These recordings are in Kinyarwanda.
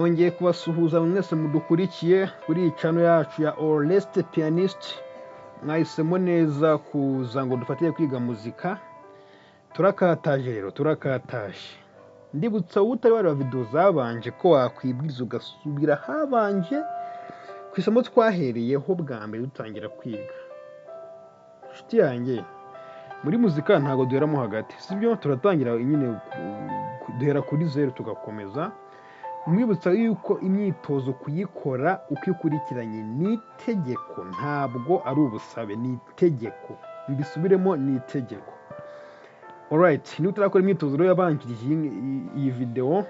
Nongeye kubasuhuza mwese mudukurikiye kuri iyi channel yacu ya Oreste Pianist. Mwahisemo neza kuza ngo dufatire kwiga muzika. Turakataje rero, turakataje. Ndibutsa utari wareba video zabanje ko wakwibwiriza ugasubira habanje ku isomo twahereyeho bwa mbere dutangira kwiga. Nshuti yanjye, muri muzika ntago duheramo hagati, sibyo? Turatangira nyine duhera kuri zero tugakomeza. Mwibutsa yuko imyitozo kuyikora uko ikurikiranye ni itegeko, ntabwo ari ubusabe, ni itegeko. Mbisubiremo, ni itegeko. Alright, niba utarakora imyitozo rero yabanjirije iyi video,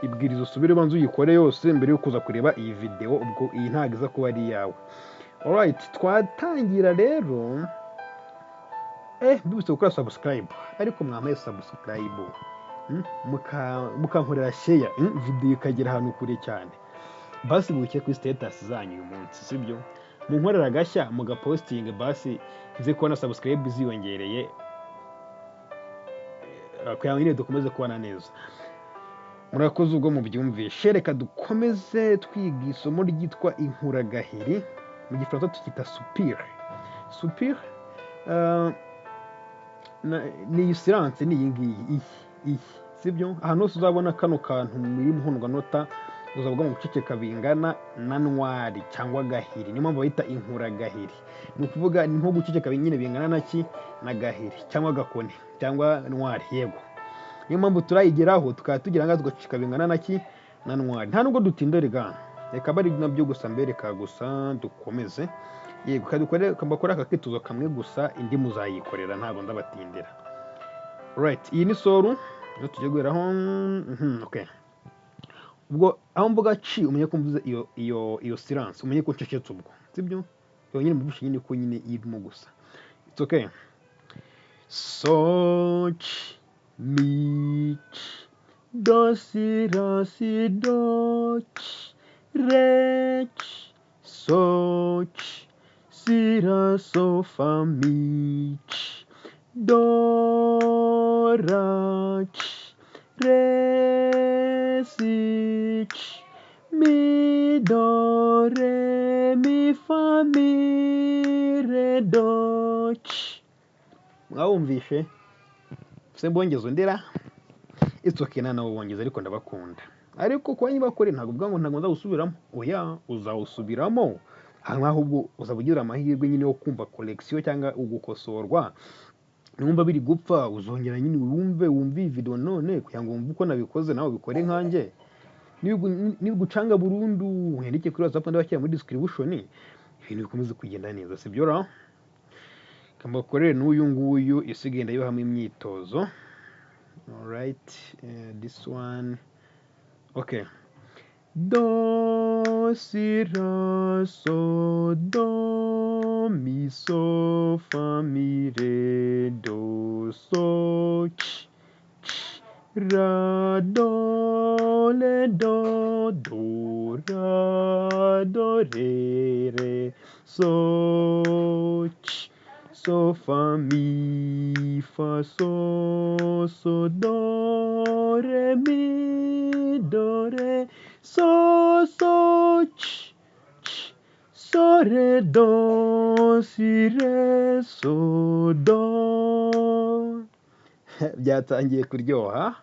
ibwiriza usubire banze uyikore yose mbere yo kuza kureba iyi video, ubwo iyi ntago iza kuba ari iyawe. Alright, twatangira rero. Mbibutsa gukora subscribe, ariko mwamaye subscribe. Mukankorera share, video ikagera ahantu kure cyane. Basi buke kuri status zanyu uyu munsi, sibyo? Munkorera gashya mugaposting, basi nze kubona subscribe ziyongereye, kugira ngo nyine dukomeze kubana neza. Murakoze ubwo mubyumvishe. Reka dukomeze twiga isomo ryitwa Inkuragahiri, mu gifaransa tukita soupir. Soupir ni silence, ni iyi, sibyo? Ahantu hose uzabona kano kantu muri muhundwanota uzavuga mu guceceka bingana na ntwari cyangwa gahiri. Niyo mpamvu bayita Inkuragahiri. Ni ukuvuga ni nko guceceka nyine bingana na ki na gahiri cyangwa gakoni cyangwa ntwari, yego. Niyo mpamvu turayigeraho tukaba tugira ngo tugaceceka bingana na ki na ntwari. Nta nubwo dutindere ga, reka bari nabyo gusa mbereka gusa dukomeze. Yego, kadukora akakituzo kamwe gusa, indi muzayikorera, ntabwo ndabatindira. Right, iyi ni solo yo tujye guheraho. Okay. Ubwo aho mvuga ci umenye ko mvuze iyo silence, umenye ko ncecetse ubwo, sibyo? Yo nyine mubishe nyine ko nyine irimo gusa. It's okay. So ch mi ch do si ra si do ch re ch so ch si ra so fa mi ch do ra ch re si ch mi do re mi fa mi re do ch. Mwawumvishe? Se mbongezo ndera? It's okay, nawe wongeza, ariko ndabakunda. Ariko kwa niba kore ntabwo bwa ngo ntabwo nzawusubiramo. Oya, uzawusubiramo. Hanyuma ahubwo uzabugira amahirwe nyine yo kumva collection cyangwa ugukosorwa. Numva biri gupfa uzongera nyine wumve video none kugira ngo wumve uko nabikoze nawe bikore nkanjye. Niba gucanga burundu uhendike kuri WhatsApp ndabashyira muri description, ibintu bikomeze kugenda neza, sibyo ra? Kambakorere n'uyu nguyu isigenda yo hamwe imyitozo. Alright, this one. Okay. Do si ra so do mi so fa mi re do so ch ra do le do ra do re so ch so fa mi fa so do re mi do re so ch so re do si re so do. Byatangiye kuryoha.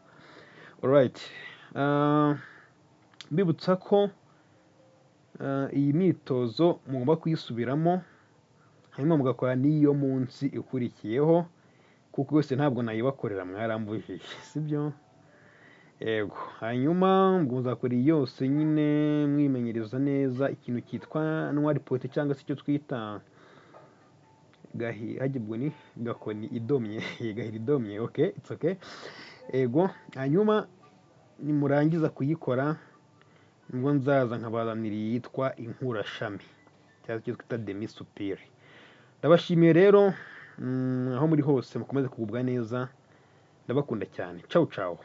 Alright, mbibutsa ko iyi myitozo mugomba kuyisubiramo, hanyuma mugakora n'iyo munsi ikurikiyeho, kuko yose ntabwo nayibakorera mwarambujije, sibyo? Yego, hanyuma muzakora yose nyine mwimenyereza neza ikintu cyitwa ntwari pote cyangwa se icyo twita hagibwo ni gakoni idomye. Gahiri idomye. Okay, it's okay. Yego, hanyuma nimurangiza kuyikora ngo nzaza nkabazanira yitwa inkurashami cyangwa icyo twita demi soupir. Ndabashimiye rero, aho muri hose mukomeze kugubwa neza. Ndabakunda cyane. Ciao ciao.